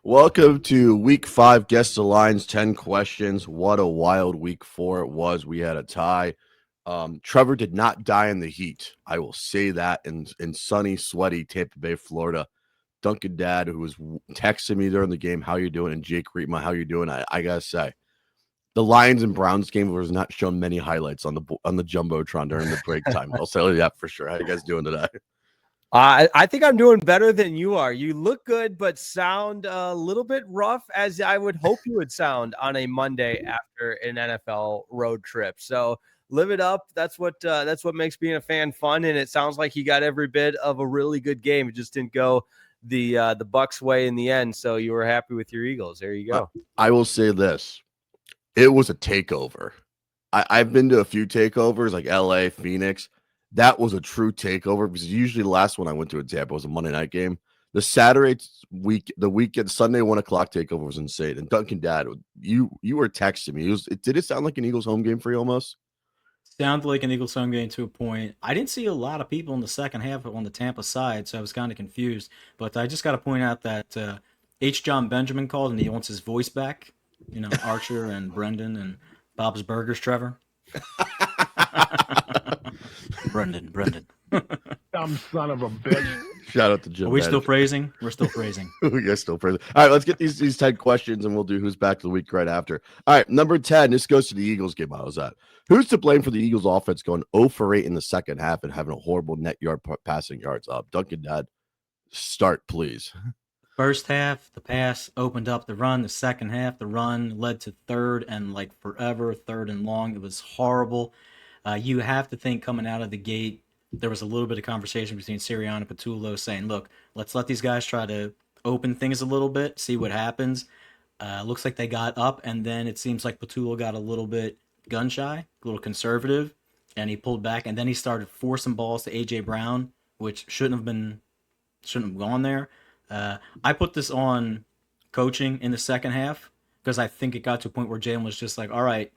Welcome to week 5, Guess the Lines, 10 questions. What a wild week 4 it was. We had a tie. Trevor did not die in the heat. I will say that in sunny, sweaty Tampa Bay, Florida. Duncan Dad, who was texting me during the game, how you doing? And Jake Reitma, how you doing? I gotta say, the Lions and Browns game was not shown many highlights on the Jumbotron during the break time. I'll tell you that for sure. How you guys doing today? I think I'm doing better than you are. You look good, but sound a little bit rough, as I would hope you would sound on a Monday after an NFL road trip. So live it up. That's what makes being a fan fun. And it sounds like you got every bit of a really good game. It just didn't go the Bucks way in the end. So you were happy with your Eagles. There you go. I will say this: it was a takeover. I've been to a few takeovers like LA, Phoenix. That was a true takeover because usually the last one I went to in Tampa was a Monday night game. The Saturday the weekend, Sunday 1 o'clock takeover was insane. And Duncan Dad, you were texting me. Did it sound like an Eagles home game for you almost? Sounded like an Eagles home game to a point. I didn't see a lot of people in the second half on the Tampa side, so I was kind of confused. But I just got to point out that H. John Benjamin called and he wants his voice back. You know, Archer and Brendan and Bob's Burgers, Trevor. Brendan. Dumb son of a bitch. Shout out to Jim. Are we still praising? We're still praising. We're still praising. All right, let's get these 10 questions and we'll do who's back to the week right after. All right, number 10. This goes to the Eagles game. I was at. Who's to blame for the Eagles offense going 0 for 8 in the second half and having a horrible net yard passing yards up? Duncan Dad, start, please. First half, the pass opened up the run. The second half, the run led to third and forever, third and long. It was horrible. You have to think coming out of the gate, there was a little bit of conversation between Sirianni and Patullo saying, look, let's let these guys try to open things a little bit, see what happens. Looks like they got up, and then it seems like Patullo got a little bit gun shy, a little conservative, and he pulled back, and then he started forcing balls to A.J. Brown, which shouldn't have gone there. I put this on coaching in the second half because I think it got to a point where Jalen was just like, all right,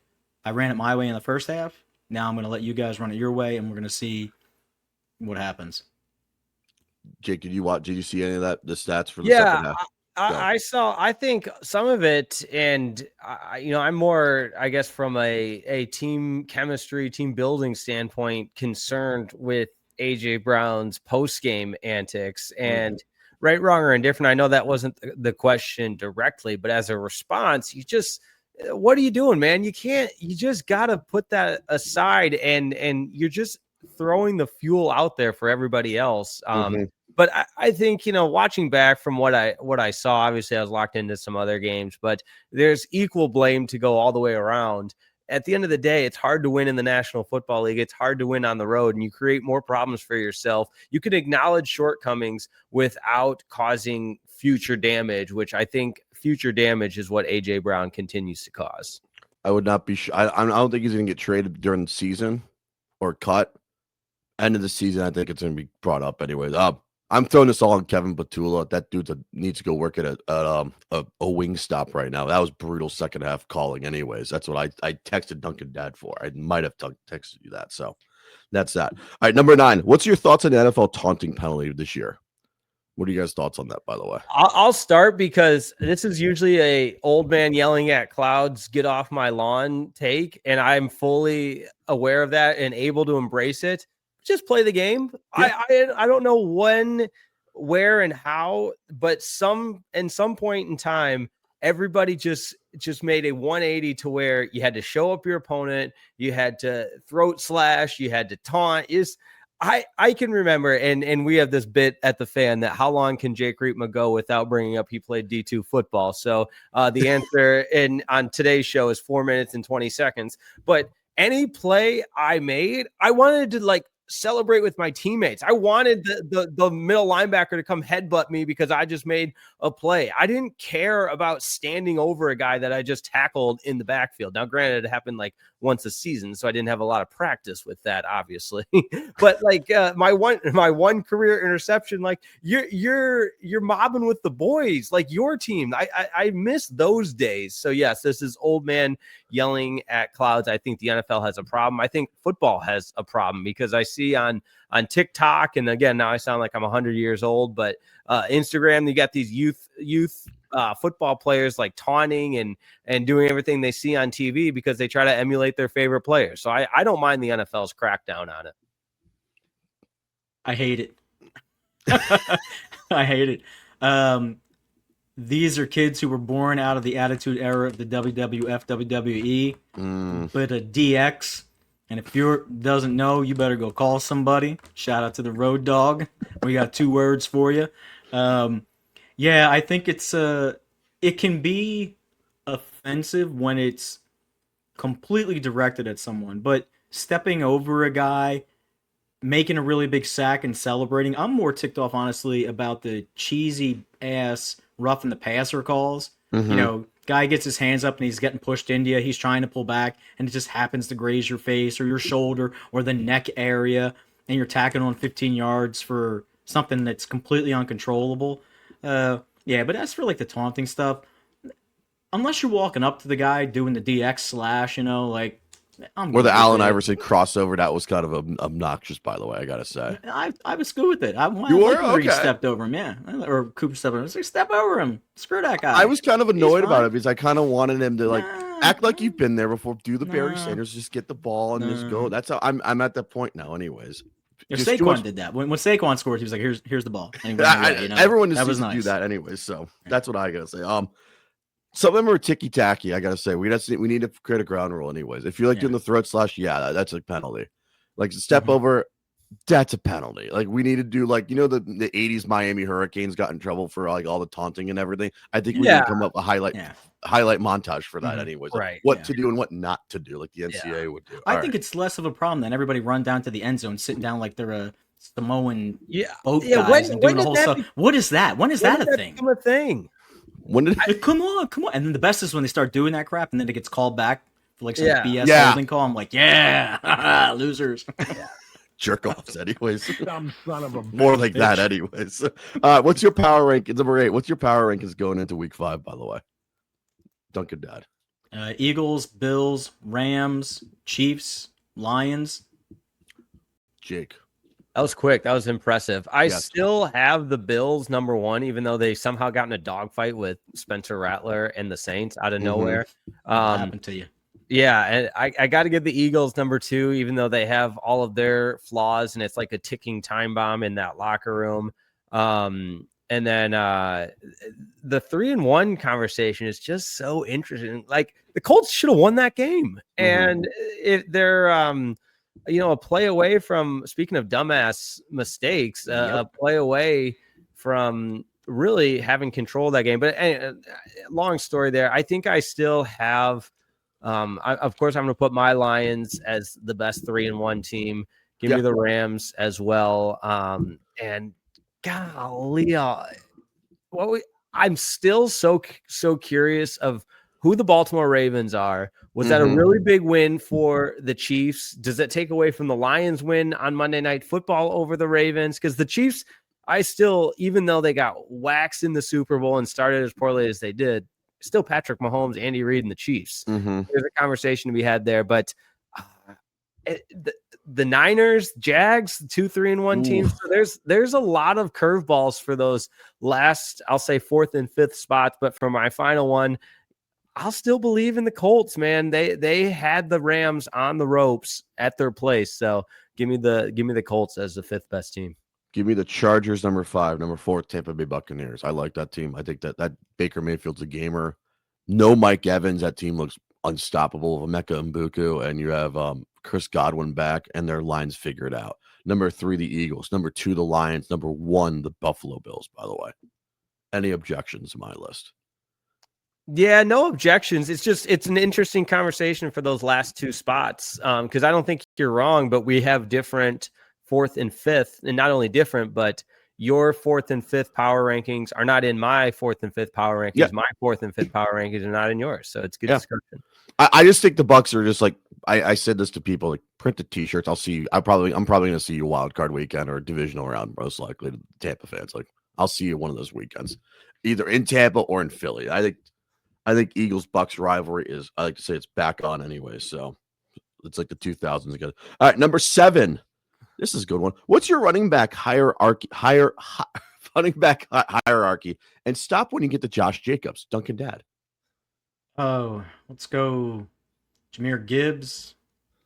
I ran it my way in the first half. Now I'm going to let you guys run it your way, and we're going to see what happens. Jake, did you see any of the stats for the second half? I think some of it, and I'm more, I guess, from a team chemistry, team building standpoint, concerned with AJ Brown's post game antics and right, wrong, or indifferent. I know that wasn't the question directly, but as a response, what are you doing, man? You just got to put that aside and you're just throwing the fuel out there for everybody else. But I think, watching back from what I saw, obviously I was locked into some other games, but there's equal blame to go all the way around. At the end of the day, it's hard to win in the National Football League. It's hard to win on the road, and you create more problems for yourself. You can acknowledge shortcomings without causing future damage, which I think future damage is what A.J. Brown continues to cause. I would not be sure. I don't think he's going to get traded during the season or cut. End of the season, I think it's going to be brought up anyways. I'm throwing this all on Kevin Patullo. That dude needs to go work at a wing stop right now. That was brutal second half calling anyways. That's what I texted Duncan Dad for. I might have texted you that. So that's that. All right, number 9. What's your thoughts on the NFL taunting penalty this year? What are you guys' thoughts on that, by the way? I'll start because this is usually a old man yelling at clouds, get off my lawn take, and I'm fully aware of that and able to embrace it. Just play the game. Yeah. I don't know when, where, and how, but some point in time, everybody just made a 180 to where you had to show up your opponent, you had to throat slash, you had to taunt. I can remember, and we have this bit at the Fan that how long can Jake Reitma go without bringing up he played D2 football? So the answer on today's show is 4 minutes and 20 seconds. But any play I made, I wanted to celebrate with my teammates. I wanted the middle linebacker to come headbutt me because I just made a play. I didn't care about standing over a guy that I just tackled in the backfield. Now, granted, it happened once a season, so I didn't have a lot of practice with that, obviously. But my one career interception, you're mobbing with the boys, your team. I miss those days. So yes, this is old man yelling at clouds. I think the NFL has a problem. I think football has a problem because I see on TikTok, and again, now I sound like I'm 100 years old, but Instagram, you got these youth football players like taunting and doing everything they see on TV because they try to emulate their favorite players. So I don't mind the NFL's crackdown on it. I hate it. I hate it. These are kids who were born out of the Attitude Era of the WWF, WWE, but a DX. And if you doesn't know, you better go call somebody. Shout out to the Road Dog. We got 2 words for you. Yeah, I think it can be offensive when it's completely directed at someone, but stepping over a guy, making a really big sack and celebrating. I'm more ticked off, honestly, about the cheesy ass roughing the passer calls. Mhm. You know, guy gets his hands up and he's getting pushed into you. He's trying to pull back and it just happens to graze your face or your shoulder or the neck area, and you're tacking on 15 yards for something that's completely uncontrollable. Yeah, but as for like the taunting stuff, unless you're walking up to the guy doing the DX slash, you know, like I'm Or the good with Allen it. Iverson crossover, that was kind of obnoxious, by the way, I gotta say. I was good with it. I You were? like Reed Okay. stepped over him, yeah, or Cooper stepped over him. I was like, step over him. Screw that guy. I was kind of annoyed about fine. it because I kind of wanted him to like act like you've been there before. Do the Barry Nah. Sanders, just get the ball and just go. Nah. That's how I'm at that point now, anyways. If Just too Saquon much- did that. When Saquon scored, he was like, "Here's the ball." And he ran away, you know? Everyone just that needs was to do nice. that anyways. So that's what I gotta say. Some of them are ticky tacky. I gotta say, we need to create a ground rule, anyways. If you're like doing the throat slash, that's a penalty. Like step Mhm. over, that's a penalty. Like we need to do like the 80s Miami Hurricanes got in trouble for like all the taunting and everything. I think we need Yeah. to come up with a highlight montage for that, Mhm. anyways. Like, Right. what Yeah. to do and what not to do, like the NCAA would do. I think it's less of a problem than everybody run down to the end zone, sitting down like they're a Samoan Yeah. boat Yeah, guys and when doing the did whole that stuff. What is that? When is When that did a that thing? become a thing? when did Like, come on. And then the best is when they start doing that crap and then it gets called back for like some Yeah. BS Yeah. holding call. I'm like, yeah, losers. jerk offs, anyways? Dumb son of a bitch. More like that, anyways. What's your power rank? Number 8. What's your power rankings going into week 5, by the way? Duncan Dad. Eagles, Bills, Rams, Chiefs, Lions. Jake. That was quick. That was impressive. I Yes. still have the Bills number 1, even though they somehow got in a dogfight with Spencer Rattler and the Saints out of Mhm. nowhere. What happened to you? Yeah, and I got to give the Eagles number 2, even though they have all of their flaws and it's like a ticking time bomb in that locker room. And then the 3-1 conversation is just so interesting. Like the Colts should have won that game, and if they're a play away from, speaking of dumbass mistakes, a play away from really having control of that game. But long story there. I think I still have. Of course, I'm going to put my Lions as the best 3-1 team. Give me the Rams as well. And golly, I'm still so curious of who the Baltimore Ravens are. Was that a really big win for the Chiefs? Does it take away from the Lions win on Monday Night Football over the Ravens? Because the Chiefs, I still, even though they got waxed in the Super Bowl and started as poorly as they did, still Patrick Mahomes, Andy Reid, and the Chiefs. There's a conversation to be had there, but the Niners, Jags, 2 3-1 teams. So there's a lot of curveballs for those last, I'll say 4th and 5th spots. But for my final one, I'll still believe in the Colts, man. They had the Rams on the ropes at their place. So give me the Colts as the 5th best team. Give me the Chargers, number 5. Number 4, Tampa Bay Buccaneers. I like that team. I think that Baker Mayfield's a gamer. No Mike Evans. That team looks unstoppable. Emeka Mbuku, and you have Chris Godwin back, and their lines figured out. Number 3, the Eagles. Number 2, the Lions. Number 1, the Buffalo Bills, by the way. Any objections to my list? Yeah, no objections. It's an interesting conversation for those last 2 spots. Because I don't think you're wrong, but we have different 4th and 5th, and not only different, but your 4th and 5th power rankings are not in my 4th and 5th power rankings. Yeah. My 4th and 5th power rankings are not in yours. So it's good discussion. I just think the Bucks are just like, I said this to people, like, print the t-shirts. I'll see you. I'm probably gonna see you wild card weekend or divisional round, most likely, to Tampa fans. Like, I'll see you one of those weekends, either in Tampa or in Philly. I think Eagles Bucks rivalry is, I like to say, it's back on anyway. So it's like the 2000s again. All right, number 7. This is a good one. What's your running back hierarchy? running back hierarchy and stop when you get to Josh Jacobs, Duncan Dad. Oh, let's go Jahmyr Gibbs.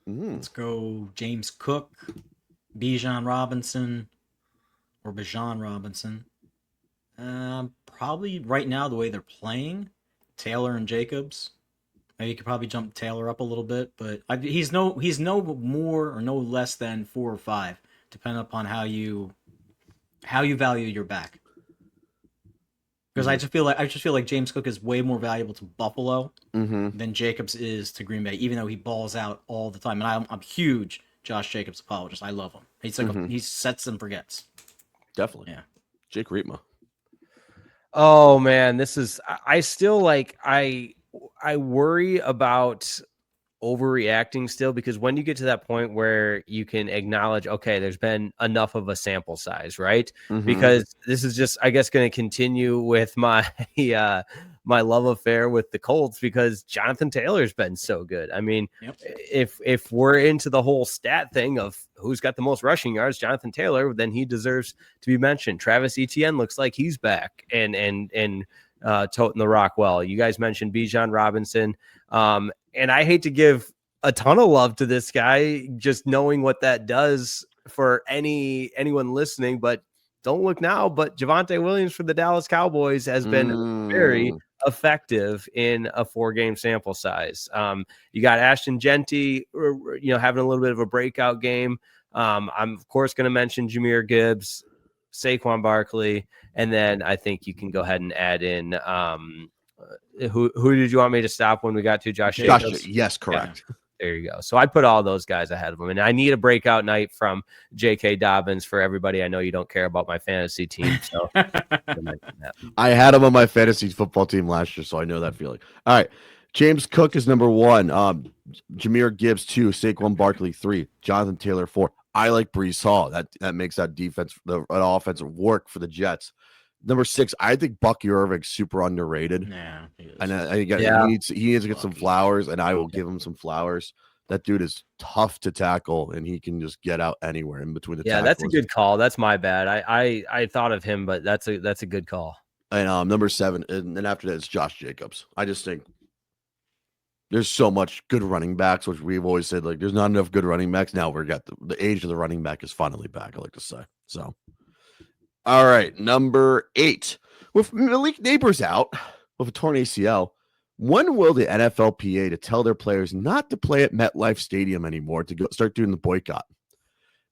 Mm. Let's go James Cook, Bijan Robinson. Probably right now, the way they're playing, Taylor and Jacobs. Maybe you could probably jump Taylor up a little bit, but he's no more or no less than 4 or 5, depending upon how you value your back. Because I just feel like James Cook is way more valuable to Buffalo than Jacobs is to Green Bay, even though he balls out all the time. And I'm huge Josh Jacobs apologist. I love him. He's like he sets and forgets. Definitely. Yeah. Jake Reitma. Oh man, this is I still like I worry about overreacting still, because when you get to that point where you can acknowledge, okay, there's been enough of a sample size, right? Because this is just, I guess, going to continue with my my love affair with the Colts, because Jonathan Taylor's been so good. I mean, if we're into the whole stat thing of who's got the most rushing yards, Jonathan Taylor, then he deserves to be mentioned. Travis Etienne looks like he's back and toting the rock well. You guys mentioned Bijan Robinson. And I hate to give a ton of love to this guy, just knowing what that does for anyone listening, but don't look now. But Javonte Williams for the Dallas Cowboys has been very effective in a 4-game sample size. You got Ashton Genty, having a little bit of a breakout game. I'm of course going to mention Jahmyr Gibbs, Saquon Barkley, and then I think you can go ahead and add in who did you want me to stop when we got to Josh Jacobs? Yes, correct. Yeah, there you go. So I'd put all those guys ahead of him, and I need a breakout night from J.K. Dobbins for everybody. I know you don't care about my fantasy team, so I had him on my fantasy football team last year, so I know that feeling. All right, James Cook is number 1. Jahmyr Gibbs 2, Saquon Barkley 3, Jonathan Taylor 4. I like Breece Hall. That makes that defense, an offensive work for the Jets. Number 6, I think Bucky Irving's super underrated. Yeah, and he needs to get some flowers, and I will give him some flowers. That dude is tough to tackle, and he can just get out anywhere in between the tackles. That's a good call. That's my bad. I thought of him, but that's a good call. And number 7, and then after that it's Josh Jacobs. I just think there's so much good running backs, which we've always said, like, there's not enough good running backs. Now we've got the age of the running back is finally back, I like to say. So, all right, number 8. With Malik Neighbors out with a torn ACL, when will the NFLPA to tell their players not to play at MetLife Stadium anymore to start doing the boycott?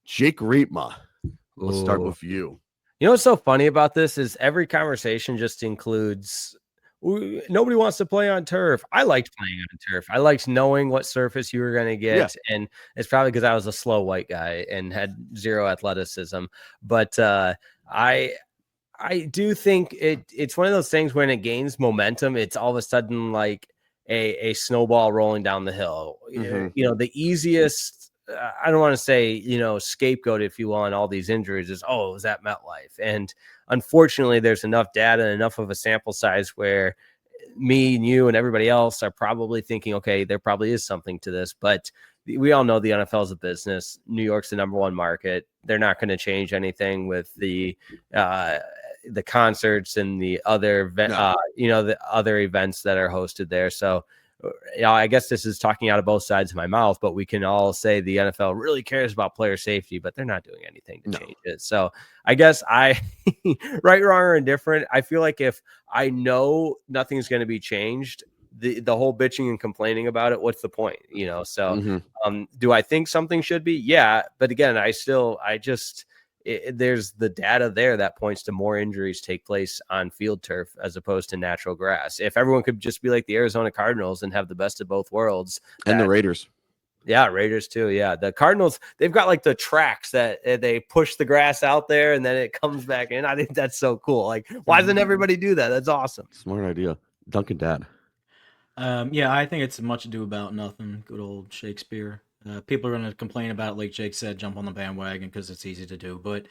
Jake Reitma, let's start with you. You know what's so funny about this is every conversation just includes nobody wants to play on turf. I liked playing on turf. I liked knowing what surface you were going to get. Yeah. And it's probably because I was a slow white guy and had zero athleticism. But I do think it's one of those things when it gains momentum, it's all of a sudden like a snowball rolling down the hill. Mm-hmm. The easiest, I don't want to say, scapegoat, if you will, on all these injuries is, it was at MetLife. And unfortunately, there's enough data, enough of a sample size where me and you and everybody else are probably thinking, okay, there probably is something to this. But we all know the NFL is a business. New York's the number 1 market. They're not going to change anything with the concerts and the other, the other events that are hosted there. So, I guess this is talking out of both sides of my mouth, but we can all say the NFL really cares about player safety, but they're not doing anything to change it. So I guess right, wrong, or indifferent, I feel like if I know nothing's going to be changed, the whole bitching and complaining about it, what's the point? So do I think something should be? Yeah. But again, there's the data there that points to more injuries take place on field turf as opposed to natural grass. If everyone could just be like the Arizona Cardinals and have the best of both worlds. And the Raiders. Yeah, Raiders too. Yeah, the Cardinals, they've got like the tracks that they push the grass out there and then it comes back in. I think that's so cool. Like, why doesn't everybody do that? That's awesome. Smart idea. Duncan Dad. I think it's much ado about nothing. Good old Shakespeare. People are going to complain about it, like Jake said, jump on the bandwagon because it's easy to do. But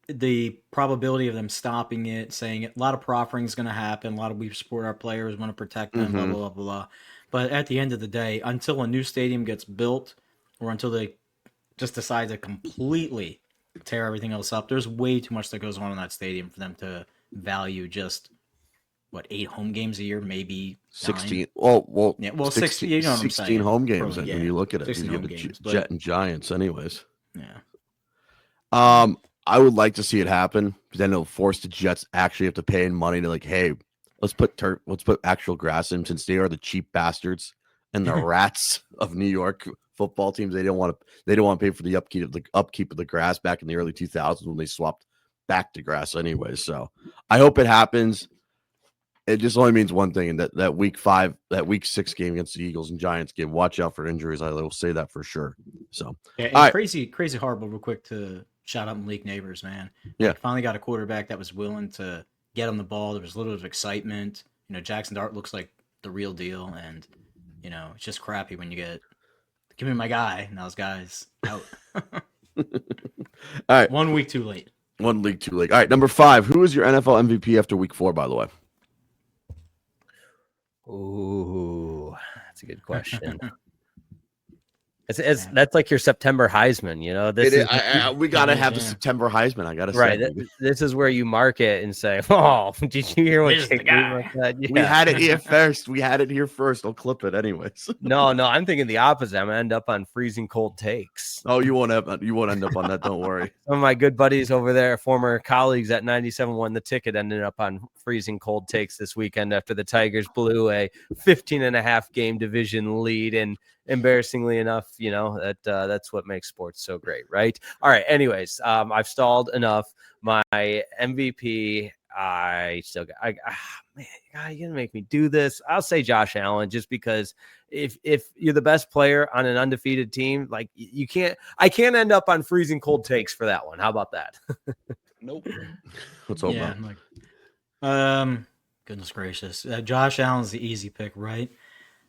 the probability of them stopping it, saying it, a lot of proffering is going to happen. A lot of we support our players, want to protect them, blah, blah, blah, blah. But at the end of the day, until a new stadium gets built or until they just decide to completely tear everything else up. There's way too much that goes on in that stadium for them to value just 8 home games a year, maybe 16. 9? Well, Yeah, well, 16, 16, you know what I'm 16 saying. home games Probably, when you look at it. 16 You get home the games, Jet and Giants, anyways. Yeah. I would like to see it happen because then it'll force the Jets actually have to pay in money to like, hey, let's put actual grass in since they are the cheap bastards and the rats of New York football teams. They don't want to pay for the upkeep of the grass back in the early 2000s when they swapped back to grass anyways. So I hope it happens. It just only means one thing, and that week 6 game against the Eagles and Giants game, watch out for injuries. I will say that for sure. So yeah, and all right. crazy horrible. Real quick to shout out Malik Neighbors, man. Yeah, like, finally got a quarterback that was willing to get on the ball. There was a little bit of excitement. Jackson Dart looks like the real deal, and it's just crappy when you get give me my guy. Now his guy's out. All right, 1 week too late. 1 league too late. All right, number 5. Who is your NFL MVP after week 4? By the way. Ooh, that's a good question. That's like your September Heisman, We gotta have the Yeah. September Heisman. I gotta right. say, This is where you mark it and say, "Oh, did you hear what This is the Jake guy. Weaver said?" we Yeah. had it here first. I'll clip it anyways. No, I'm thinking the opposite. I'm gonna end up on freezing cold takes. Oh, you won't end up on that. Don't worry. Some of my good buddies over there, former colleagues at 97 won the ticket, ended up on freezing cold takes this weekend after the Tigers blew a 15.5 game division lead. And embarrassingly enough, that's what makes sports so great, right? All right. Anyways, I've stalled enough. My MVP, man, you're gonna make me do this. I'll say Josh Allen, just because if you're the best player on an undefeated team, like I can't end up on freezing cold takes for that one. How about that? Nope. Let's hope Yeah, not. Goodness gracious. Josh Allen's the easy pick, right?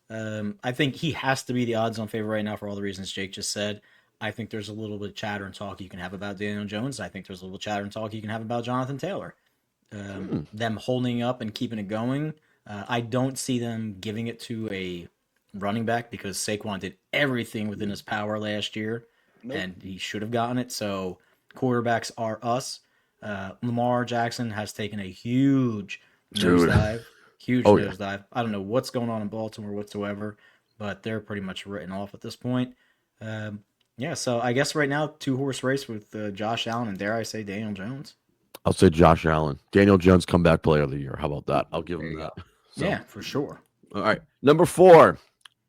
I think he has to be the odds-on favorite right now for all the reasons Jake just said. I think there's a little bit of chatter and talk you can have about Daniel Jones. I think there's a little chatter and talk you can have about Jonathan Taylor. Them holding up and keeping it going. I don't see them giving it to a running back because Saquon did everything within his power last year, and he should have gotten it. So quarterbacks are us. Lamar Jackson has taken a huge nosedive. Nosedive. I don't know what's going on in Baltimore whatsoever, but they're pretty much written off at this point. So I guess right now 2-horse race with Josh Allen and, dare I say, Daniel Jones. I'll say Josh Allen. Daniel Jones comeback player of the year. How about that? I'll give him that. So, yeah, for sure. All right. Number 4.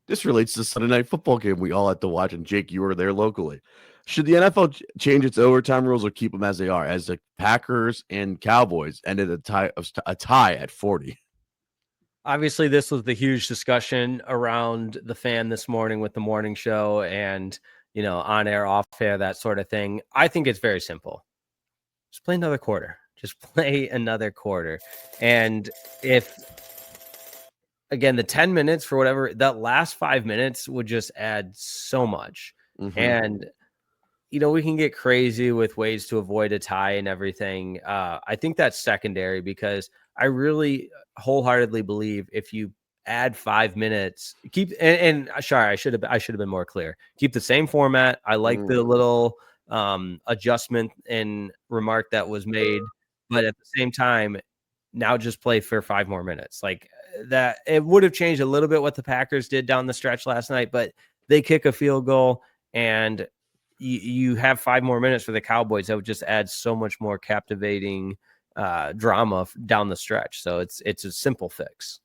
This relates to the Sunday night football game we all had to watch, and Jake, you were there locally. Should the NFL change its overtime rules or keep them as they are? As the Packers and Cowboys ended a tie at 40. Obviously, this was the huge discussion around the fan this morning with the morning show and, on air, off air, that sort of thing. I think it's very simple. Just play another quarter. And again, the 10 minutes for whatever, that last 5 minutes would just add so much. Mm-hmm. And, we can get crazy with ways to avoid a tie and everything. I think that's secondary because I really wholeheartedly believe if you add 5 minutes, sorry, I should have been more clear. Keep the same format. I like the little adjustment and remark that was made, but at the same time, now just play for 5 more minutes. Like that, it would have changed a little bit what the Packers did down the stretch last night, but they kick a field goal and you have 5 more minutes for the Cowboys. That would just add so much more captivating drama down the stretch. So it's a simple fix.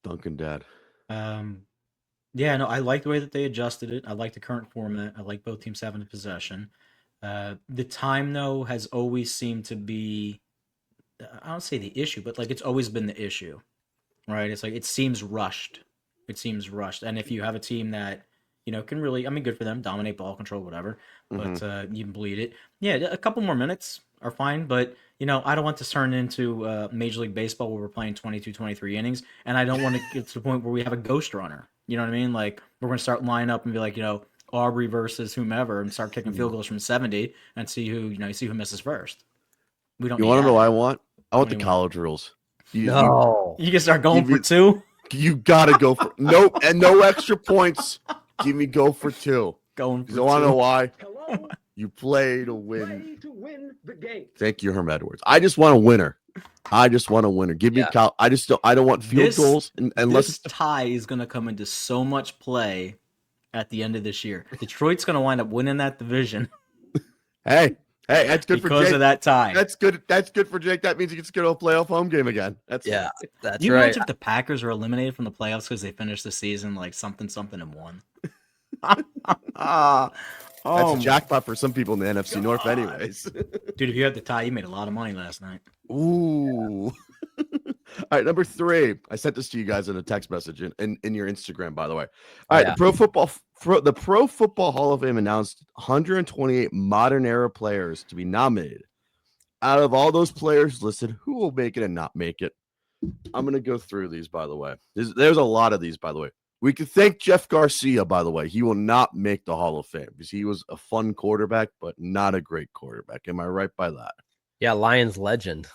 Duncan Dad. I like the way that they adjusted it. I like the current format. I like both teams having possession. The time, though, has always seemed to be, I don't say the issue, but like it's always been the issue, right? It's like it seems rushed. And if you have a team that can really, good for them, dominate ball control, whatever, but you can bleed it. Yeah, a couple more minutes are fine, but I don't want this turned into Major League Baseball where we're playing 22, 23 innings, and I don't want to get to the point where we have a ghost runner. You know what I mean? Like we're going to start lining up and be like, Aubrey versus whomever, and start kicking field goals from 70 and see who misses first. We don't. You want to know what I want? I want What the do you college rules. You can start going for 2. You gotta go for nope, and no extra points. Give me go for 2. Going for You want to know why? You play to win. Play to win the game. Thank you, Herm Edwards. I just want a winner. I just want a winner. Give me Yeah. Cal. I don't want field This- goals unless This tie is going to come into so much play at the end of this year. Detroit's going to wind up winning that division hey, that's good for because Jake. of that tie. That's good. That's good for Jake. That means he gets to go to a playoff home game again. That's Yeah, that's you right. imagine if the Packers are eliminated from the playoffs because they finished the season like something and one? That's Oh, a jackpot for some people in the NFC North, God. anyways. dude, if you had the tie, you made a lot of money last night. Ooh. All right, number 3. I sent this to you guys in a text message in your Instagram, by the way. All right, Yeah. the Pro Football Hall of Fame announced 128 modern era players to be nominated. Out of all those players listed, who will make it and not make it? I'm gonna go through these, by the way. There's a lot of these, by the way. We could thank Jeff Garcia, by the way. He will not make the Hall of Fame because he was a fun quarterback, but not a great quarterback. Am I right by that? Yeah, Lions legend.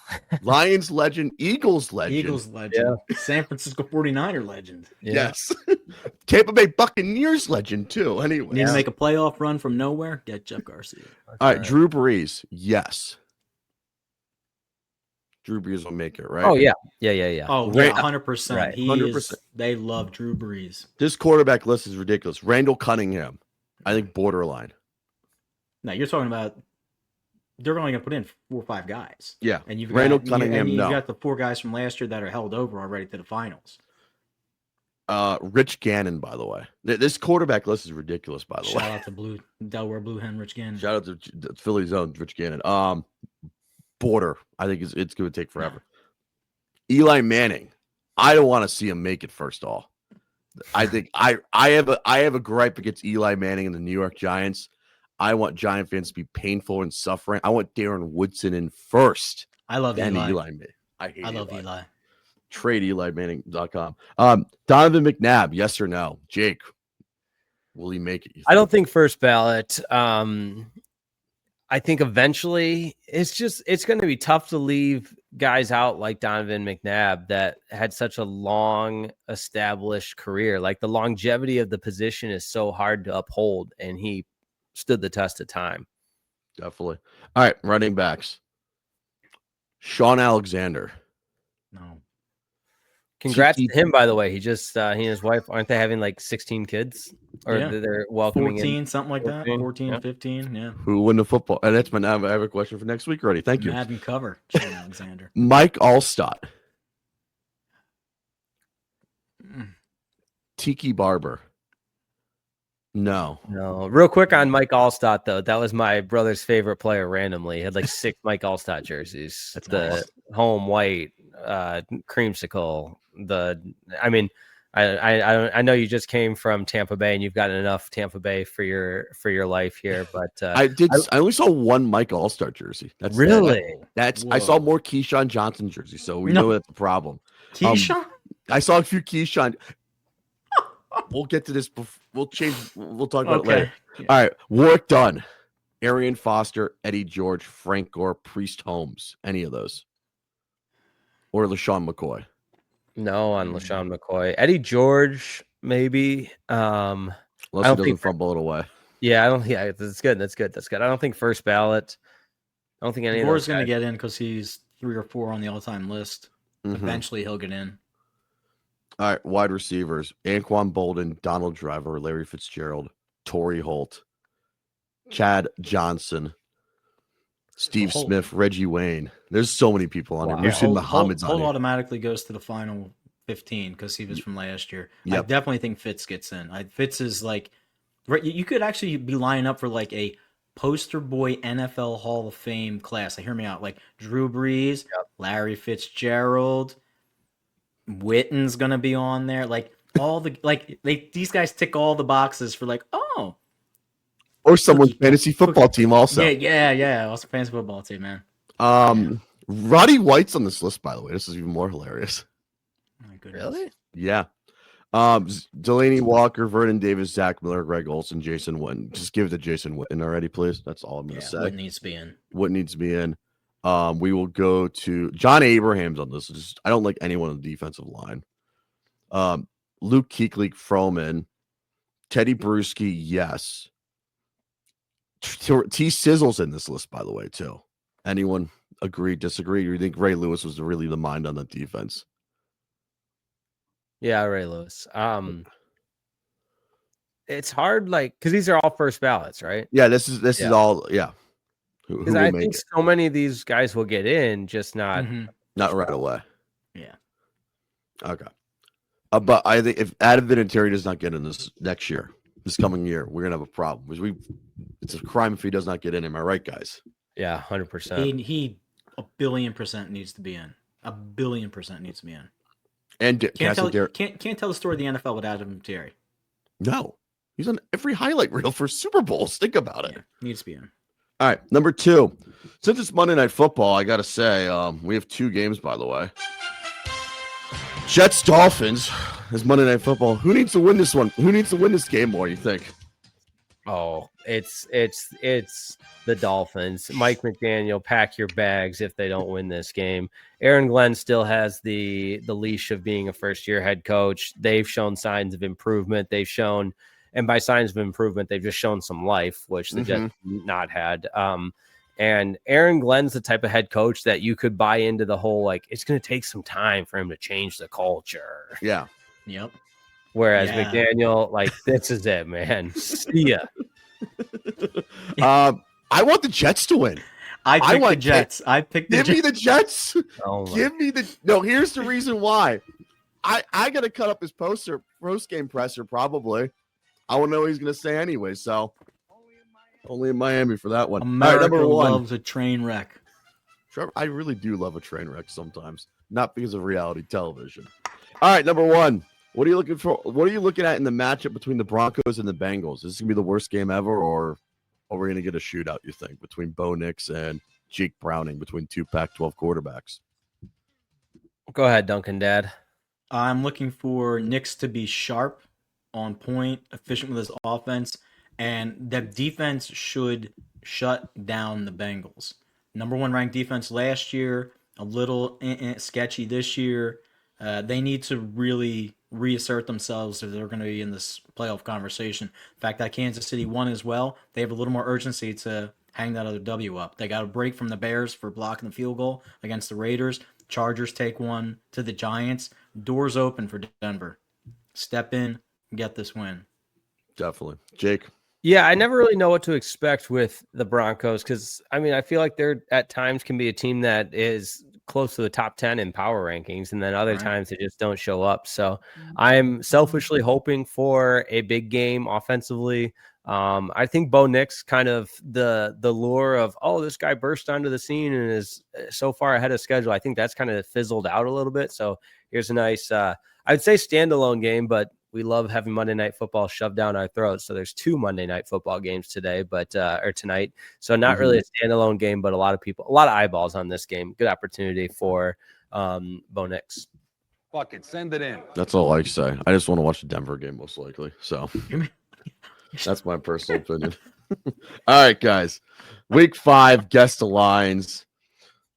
Lions legend, Eagles legend. Eagles legend, San Francisco 49er legend. Yeah. Yes. Tampa Bay Buccaneers legend, too. Anyway. Need to make a playoff run from nowhere? Get Jeff Garcia. All right, Drew Brees. Yes. Drew Brees will make it, right? Oh yeah. Yeah. Oh, Right. yeah, 100%. Right. He 100%. is. They love Drew Brees. This quarterback list is ridiculous. Randall Cunningham. I think borderline. Now you're talking about they're only going to put in 4 or 5 guys, Yeah. and you've Randall got, Cunningham, you've no. got the 4 guys from last year that are held over already to the finals. Rich Gannon, by the way. This quarterback list is ridiculous, by the Shout way. out to Delaware Blue Hen Rich Gannon. Shout out to the Philly's own Rich Gannon. Border. I think it's going to take forever. Eli Manning. I don't want to see him make it. First of all, I think I have a gripe against Eli Manning and the New York Giants. I want Giant fans to be painful and suffering. I want Darren Woodson in first. I love And Eli. Eli Manning. I hate I love Eli. Eli. Trade EliManning.com. Donovan McNabb, yes or no? Jake, will he make it? you I don't think? think first ballot. I think eventually it's going to be tough to leave guys out like Donovan McNabb that had such a long established career. Like the longevity of the position is so hard to uphold, and he stood the test of time. Definitely. All right, running backs. Sean Alexander. No. Congrats TT. to him, by the way. He and his wife, aren't they having like 16 kids? Or Yeah. they're welcoming 14, in? something like that. 14, 14, yeah. 15, yeah. Who will win the football? And that's I have a question for next week already. Thank you. Madden cover, Sean Alexander. Mike Allstott. Mm. Tiki Barber. No. No. Real quick on Mike Allstott, though. That was my brother's favorite player randomly. He had like 6 Mike Allstott jerseys. That's the nice. home white, creamsicle. I know you just came from Tampa Bay and you've gotten enough Tampa Bay for your life here, but I only saw one Mike All-Star jersey. That's really? That's I saw Whoa. more Keyshawn Johnson jerseys, so we No. know that's a problem. Keyshawn? I saw a few Keyshawn. We'll get to this. We'll talk about it later. Yeah. All right, work done. Arian Foster, Eddie George, Frank Gore, Priest Holmes. Any of those, or LaShawn McCoy. No, on LaShawn McCoy. Eddie George, maybe. Unless he don't doesn't think- fumble it away. Yeah, I don't. Yeah, that's good. That's good. I don't think first ballot. I don't think any Gore's of those going to guys- get in because he's 3 or 4 on the all-time list. Mhm. Eventually, he'll get in. All right, wide receivers: Anquan Bolden, Donald Driver, Larry Fitzgerald, Torrey Holt, Chad Johnson, Steve Holt. Smith, Reggie Wayne. There's so many people on Wow. here. Musin Holt- Muhammad's Holt on here. automatically goes to the final 15 because he was from last year. I Yep. definitely think Fitz gets in. Fitz is like, right, you could actually be lining up for like a poster boy NFL Hall of Fame class. Like, hear me out. Like Drew Brees, Larry Fitzgerald, Witten's gonna be on there. Like all the these guys tick all the boxes for like, oh Or someone's Cookie- fantasy football team also. yeah. Also fantasy football team, man. Roddy White's on this list, by the way. This is even more hilarious. My goodness. Really? Yeah. Delaney Walker, Vernon Davis, Zach Miller, Greg Olson, Jason Witten. Just give it to Jason Witten already, please. That's all I'm gonna Yeah, say. what needs to be in. What needs to be in. We will go to John Abraham's on this. I don't like anyone on the defensive line. Luke Kuechly, Froman, Teddy Bruschi, yes. T Sizzle's in this list, by the way, too. Anyone agree, disagree? Or you think Ray Lewis was really the mind on the defense? Yeah, Ray Lewis. It's hard, like, because these are all first ballots, right? Yeah, this is all. Yeah, who Because will I make think it? so many of these guys will get in, just not. Not right away. Yeah. Okay. But I think if Adam Vinatieri does not get in this next year, this coming year, we're gonna have a problem. Because it's a crime if he does not get in. Am I right, guys? Yeah, 100%. He 1,000,000,000% needs to be in. 1,000,000,000% needs to be in. And Can't tell the story of the NFL without Adam Terry. No, he's on every highlight reel for Super Bowls. Think about it. Yeah, needs to be in. All right, number 2. Since it's Monday Night Football, I gotta say, we have 2 games, by the way. Jets Dolphins is Monday Night Football. Who needs to win this one? Who needs to win this game more? You think? Oh, it's the Dolphins. Mike McDaniel, pack your bags if they don't win this game. Aaron Glenn still has the leash of being a first-year head coach. They've shown signs of improvement. They've shown, and by signs of improvement, they've just shown some life, which the Jets not had. And Aaron Glenn's the type of head coach that you could buy into the whole, like, it's going to take some time for him to change the culture. Yeah. Yep. Whereas Yeah. McDaniel, like, this is it, man. See ya. I want the Jets to win. I picked the want Jets. I picked the Give me Jets. the Jets. Oh my Give me the no. Here's the reason why. I gotta cut up his post game presser probably. I want to know what he's gonna say anyway. So only in Miami for that one. America All right, number 1. loves a train wreck. Trevor, I really do love a train wreck sometimes, not because of reality television. All right, number 1. What are you looking for? What are you looking at in the matchup between the Broncos and the Bengals? Is this gonna be the worst game ever, or are we gonna get a shootout? You think between Bo Nix and Jake Browning, between 2 Pac-12 quarterbacks? Go ahead, Duncan Dad. I'm looking for Knicks to be sharp, on point, efficient with his offense, and the defense should shut down the Bengals. Number 1 ranked defense last year, a little sketchy this year. They need to really reassert themselves if they're going to be in this playoff conversation. In fact, that Kansas City won as well. They have a little more urgency to hang that other W up. They got a break from the Bears for blocking the field goal against the Raiders. Chargers take one to the Giants. Doors open for Denver. Step in, get this win. Definitely, Jake. Yeah, I never really know what to expect with the Broncos because, I mean, I feel like they're at times can be a team that is close to the top 10 in power rankings, and then other times they just don't show up. So I'm selfishly hoping for a big game offensively. I think Bo Nix kind of the lure of, oh, this guy burst onto the scene and is so far ahead of schedule. I think that's kind of fizzled out a little bit. So here's a nice, I'd say standalone game, but we love having Monday Night Football shoved down our throats. So there's 2 Monday Night Football games today, but or tonight. So not really a standalone game, but a lot of eyeballs on this game. Good opportunity for Bo Nix. Fuck it, send it in. That's all I say. I just want to watch the Denver game most likely. So that's my personal opinion. All right, guys. Week 5, guess the lines.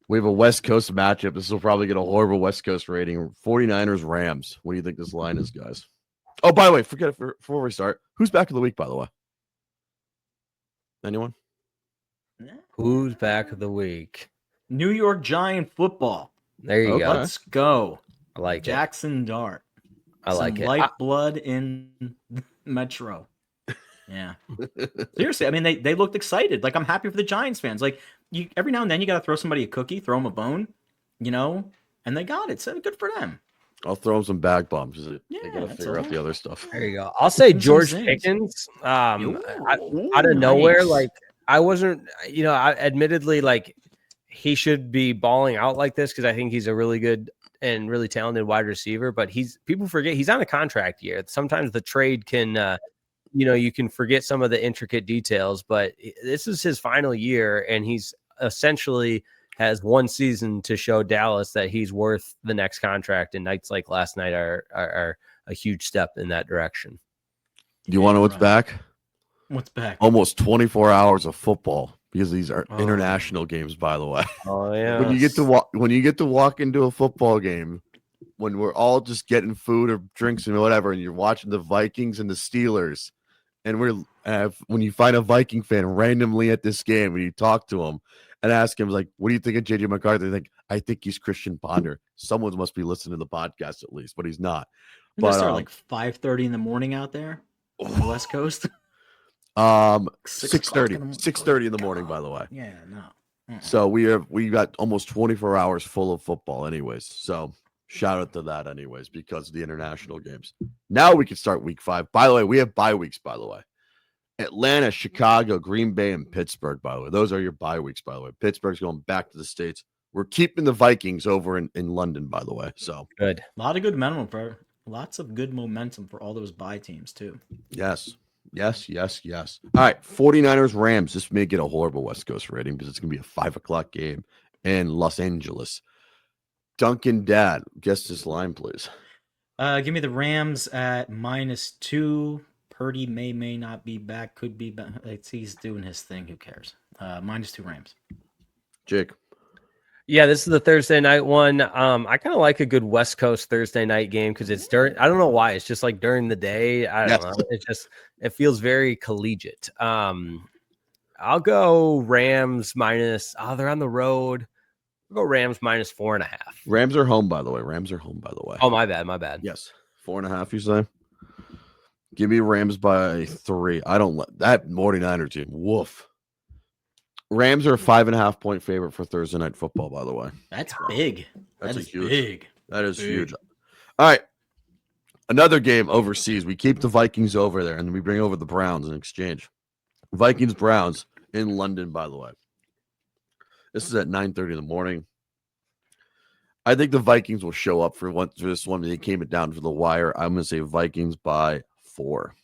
We have a West Coast matchup. This will probably get a horrible West Coast rating. 49ers Rams. What do you think this line is, guys? Oh, by the way, forget it before we start. Who's back of the week, by the way? Anyone? Who's back of the week? New York Giant football. There you go. Let's go. I like Jackson Dart. I like Some it. lifeblood in Metro. Yeah. Seriously, I mean, they looked excited. Like, I'm happy for the Giants fans. Like, you every now and then you got to throw somebody a cookie, throw them a bone, and they got it. So good for them. I'll throw them some bag bombs. They Yeah, got to that's figure out all. the other stuff. There you go. I'll say Some George zings. Pickens. Out Ooh, of nowhere, nice. like I wasn't, admittedly, like he should be balling out like this because I think he's a really good and really talented wide receiver. But people forget he's on a contract year. Sometimes the trade can, you can forget some of the intricate details. But this is his final year, and he's essentially has 1 season to show Dallas that he's worth the next contract. And nights like last night are a huge step in that direction. Do you want to know what's back? What's back? Almost 24 hours of football because these are Oh. international games, by the way. Oh yeah. When you get to walk into a football game, when we're all just getting food or drinks and whatever, and you're watching the Vikings and the Steelers, And when you find a Viking fan randomly at this game, when you talk to him and ask him, like, what do you think of JJ McCarthy? They think, I think he's Christian Ponder. Someone must be listening to the podcast at least, but he's not. But But start like 5:30 in the morning out there on the West Coast. 6:30 6:30 in the morning, by the way. Yeah, no. So we got almost 24 hours full of football anyways. So shout out to that anyways, because of the international games. Now we can start week 5. By the way, we have bye weeks, by the way. Atlanta, Chicago, Green Bay, and Pittsburgh, by the way. Those are your bye weeks, by the way. Pittsburgh's going back to the States. We're keeping the Vikings over in London, by the way. So Good. A lot of good momentum for all those bye teams too. yes. All right, 49ers, Rams. This may get a horrible West Coast rating because it's going to be a 5 o'clock game in Los Angeles. Duncan Dad, guess this line, please. Give me the Rams at -2. Purdy may not be back. Could be back. He's doing his thing. Who cares? -2 Rams. Jake. Yeah, this is the Thursday night one. I kind of like a good West Coast Thursday night game because it's during. I don't know why. It's just like during the day. I don't know. It feels very collegiate. I'll go Rams minus. Oh, they're on the road. I'll go Rams -4.5. Rams are home, by the way. Oh, my bad. Yes, 4.5. You say? Give me Rams by 3. I don't let that 49er team. Woof. Rams are a 5.5 point favorite for Thursday night football, by the way. That's big. That's That is huge. big. That is Big. huge. All right. Another game overseas. We keep the Vikings over there, and then we bring over the Browns in exchange. Vikings Browns in London, by the way. This is at 9:30 in the morning. I think the Vikings will show up for this one. They came it down for the wire. I'm going to say Vikings by 4.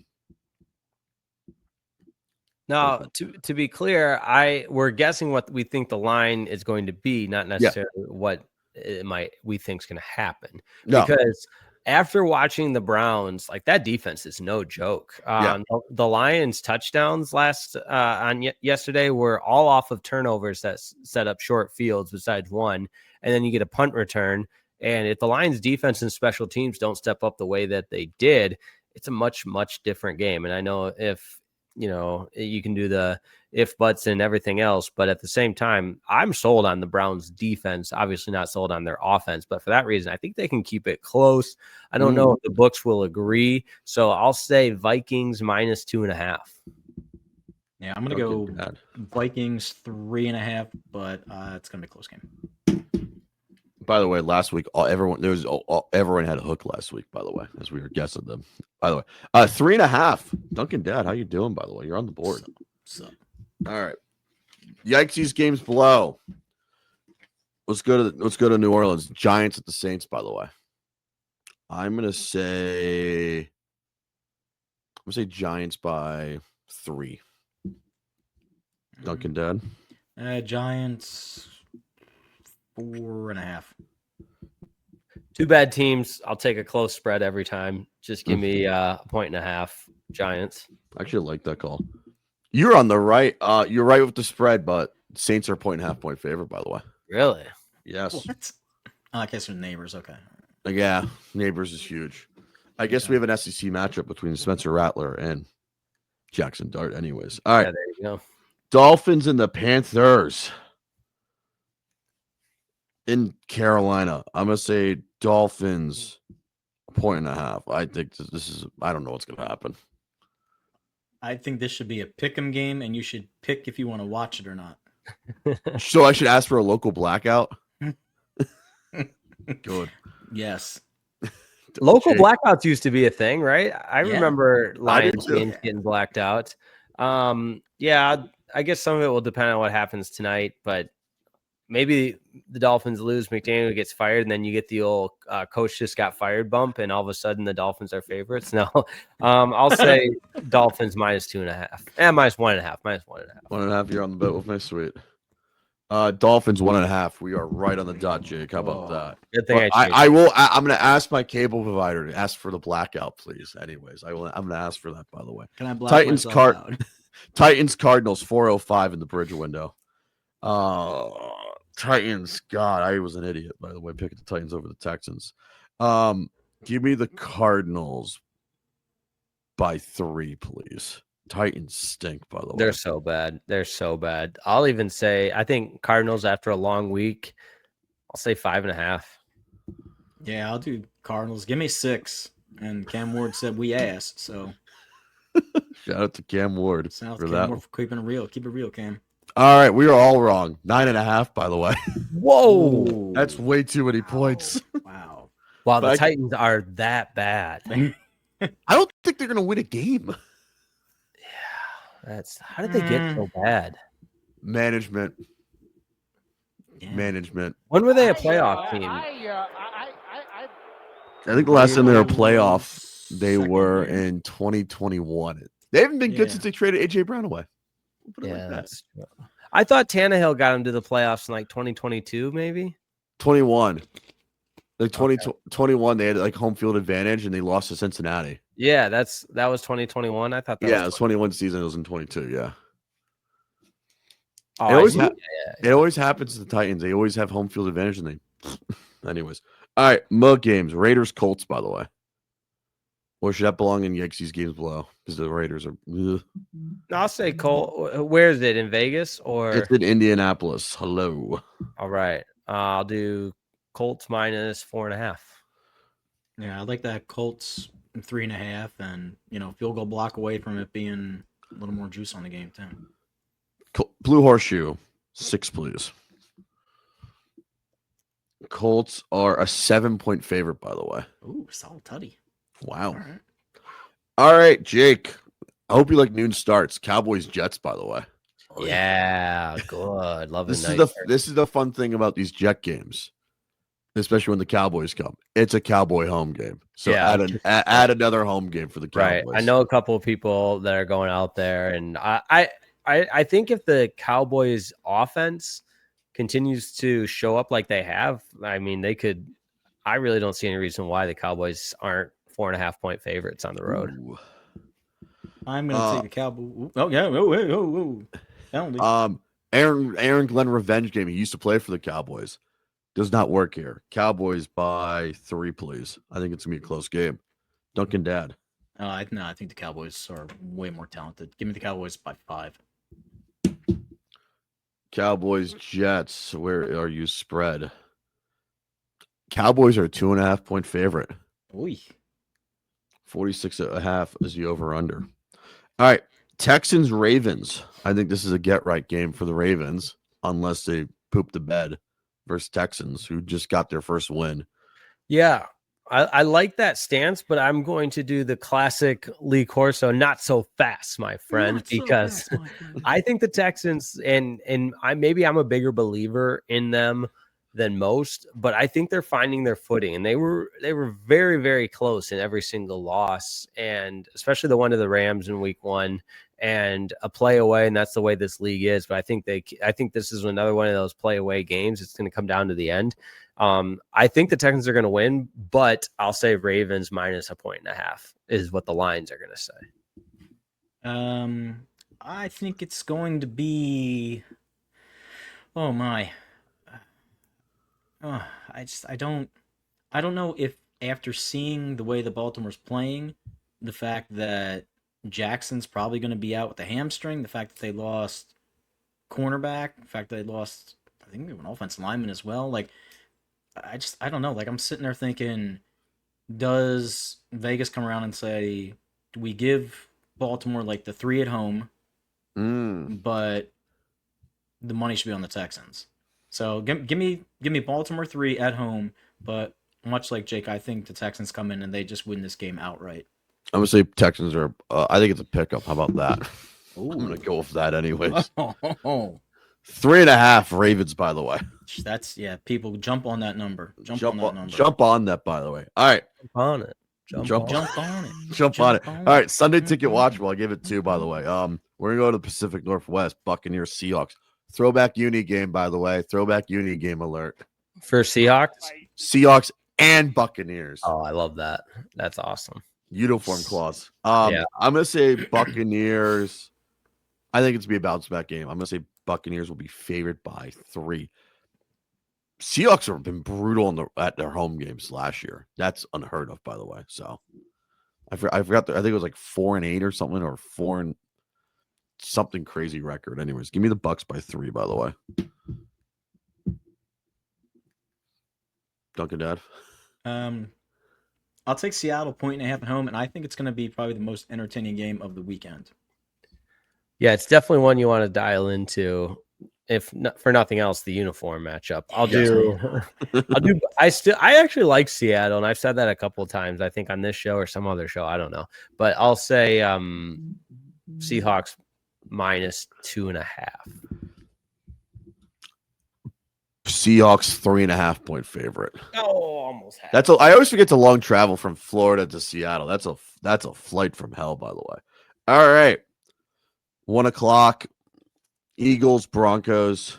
Now, to be clear, we're guessing what we think the line is going to be, not necessarily what we think is going to happen. No. Because after watching the Browns, like that defense is no joke. The Lions touchdowns yesterday were all off of turnovers that set up short fields besides one, and then you get a punt return. And if the Lions defense and special teams don't step up the way that they did, it's a much, much different game. And I know you can do the if buts and everything else, but at the same time, I'm sold on the Browns defense, obviously not sold on their offense, but for that reason, I think they can keep it close. I don't know if the books will agree. So I'll say Vikings -2.5. Yeah, I'm going to go Vikings 3.5, but it's going to be a close game. By the way, last week, everyone had a hook last week, by the way, as we were guessing them. By the way, 3.5. Duncan Dad, how you doing, by the way? You're on the board. So. All right. Yikes, these games below. Let's go to New Orleans. Giants at the Saints, by the way. I'm gonna say Giants by 3. Duncan Dad. Giants 4.5. Two bad teams. I'll take a close spread every time. Just give me 1.5 Giants. I actually like that call. You're on the right. You're right with the spread, but Saints are 1.5 point favorite, by the way. Really? Yes. What? I guess they're neighbors. Okay. Yeah, neighbors is huge. I guess we have an SEC matchup between Spencer Rattler and Jackson Dart. Anyways, all right. Yeah, there you go. Dolphins and the Panthers in Carolina. I'm gonna say Dolphins 1.5. I think this is. I don't know what's gonna happen. I think this should be a pick'em game, and you should pick if you want to watch it or not. So I should ask for a local blackout. Good. Yes. Local Jake. blackouts used to be a thing, right? I Yeah. remember Lions too. games getting blacked out. Yeah, I guess some of it will depend on what happens tonight, but maybe the Dolphins lose, McDaniel gets fired, and then you get the old coach just got fired bump, and all of a sudden the Dolphins are favorites. No, I'll say Dolphins -2.5 and -1.5, -1.5. 1.5. You're on the boat with me. Sweet. Dolphins 1.5. We are right on the dot, Jake. How about that? Good thing Well, I changed. I will. I'm going to ask my cable provider to ask for the blackout, please. Anyways, I'm going to ask for that. By the way, Can I block Titans myself card- out? Titans Cardinals 4:05 in the bridge window. Titans. God, I was an idiot, by the way, picking the Titans over the Texans. Give me the Cardinals by 3, please. Titans stink, by the way. They're so bad. They're so bad. I'll even say I think Cardinals after a long week. I'll say 5.5. Yeah, I'll do Cardinals. Give me 6. And Cam Ward said we asked, so Shout out to Cam Ward South for Cam that. Ward for keeping it real. Keep it real, Cam. All right, we are all wrong. 9.5, by the way. Whoa! Ooh. That's way too many points. Wow. Wow, the But Titans are that bad. I don't think they're gonna win a game. That's how did they get so bad? Management. Yeah. Management. When were they a playoff team? I think the last time they were a They playoff, they second were year. in 2021. They haven't been good Yeah. since they traded AJ Brown away. We'll put it Yeah, like that. that's true. I thought Tannehill got him to the playoffs in like 2022, maybe. 21. Like 2021, they had like home field advantage and they lost to Cincinnati. Yeah, that was 2021. I thought that Yeah, it was was 21 season. It was in 22. Yeah. Oh, It always, I see. it always happens to the Titans. They always have home field advantage, and they. Anyways, all right. Mug games. Raiders Colts. By the way, or should that belong in Yankees games below? Because the Raiders are. Ugh. I'll say Cole. Where is it, in Vegas or? It's in Indianapolis. Hello. All right, I'll do Colts minus 4.5. Yeah, I like that Colts 3.5, and field goal block away from it being a little more juice on the game too. Blue Horseshoe. 6, please. Colts are a 7-point favorite, by the way. Ooh, solid tutty. Wow. All right. All right, Jake. I hope you like noon starts. Cowboys Jets, by the way. Yeah, good. Love This it. is the fun thing about these Jet games, especially when the Cowboys come. It's a Cowboy home game, so Yeah. add another home game for the Right. Cowboys. I know a couple of people that are going out there, and I think if the Cowboys offense continues to show up like they have, I mean, they could. I really don't see any reason why the Cowboys aren't 4.5-point favorites on the road. Ooh. I'm gonna take the Cowboys. Oh yeah, whoa. Penalty. Aaron Glenn revenge game. He used to play for the Cowboys. Does not work here. Cowboys by 3, please. I think it's gonna be a close game. Duncan Dad. I think the Cowboys are way more talented. Give me the Cowboys by 5. Cowboys Jets. Where are you spread? Cowboys are a 2.5-point favorite. Ooh. 46.5 is the over under. All right. Texans Ravens. I think this is a get right game for the Ravens, unless they poop the bed versus Texans, who just got their first win. Yeah, I like that stance, but I'm going to do the classic Lee Corso, not so fast, my friend, because I think the Texans and I'm a bigger believer in them than most, but I think they're finding their footing, and they were very, very close in every single loss, and especially the one to the Rams in week 1 and a play away. And that's the way this league is. But I think this is another one of those play away games. It's going to come down to the end. I think the Texans are going to win, but I'll say Ravens minus 1.5 is what the lines are going to say. I think it's going to be. Oh my. I don't know if after seeing the way the Baltimore's playing, the fact that Jackson's probably going to be out with the hamstring, the fact that they lost cornerback, the fact that they lost, I think, an offensive lineman as well. Like, I don't know. Like, I'm sitting there thinking, does Vegas come around and say, do we give Baltimore like the 3 at home, but the money should be on the Texans? So give me Baltimore 3 at home, but much like Jake, I think the Texans come in and they just win this game outright. I'm gonna say Texans are. I think it's a pickup. How about that? Ooh. I'm gonna go with that anyways. Oh, 3.5 Ravens, by the way. that's people jump on that number. Jump on that number. Jump on that, by the way. All right. Jump on it. Jump on it. Jump on it. All right. Sunday ticket watchable. I give it 2, by the way. We're gonna go to the Pacific Northwest. Buccaneers Seahawks. Throwback uni game, by the way. Throwback uni game alert. For Seahawks? Seahawks and Buccaneers. Oh, I love that. That's awesome. Uniform clause. Yeah. I'm gonna say Buccaneers. I think it's gonna be a bounce back game. I'm gonna say Buccaneers will be favored by 3. Seahawks have been brutal at their home games last year. That's unheard of, by the way. So I forgot. I think it was like 4-8 or something, or 4 something crazy record. Anyways, give me the Bucks by 3, by the way. Duncan Dad. I'll take Seattle 1.5 at home, and I think it's going to be probably the most entertaining game of the weekend. Yeah, it's definitely one you want to dial into. If not, for nothing else, the uniform matchup. I actually like Seattle, and I've said that a couple of times. I think on this show or some other show, I don't know, but I'll say Seahawks minus 2.5. Seahawks 3.5 point favorite. Oh, almost half. I always forget the long travel from Florida to Seattle. That's a flight from hell, by the way. All right, 1 o'clock. Eagles, Broncos.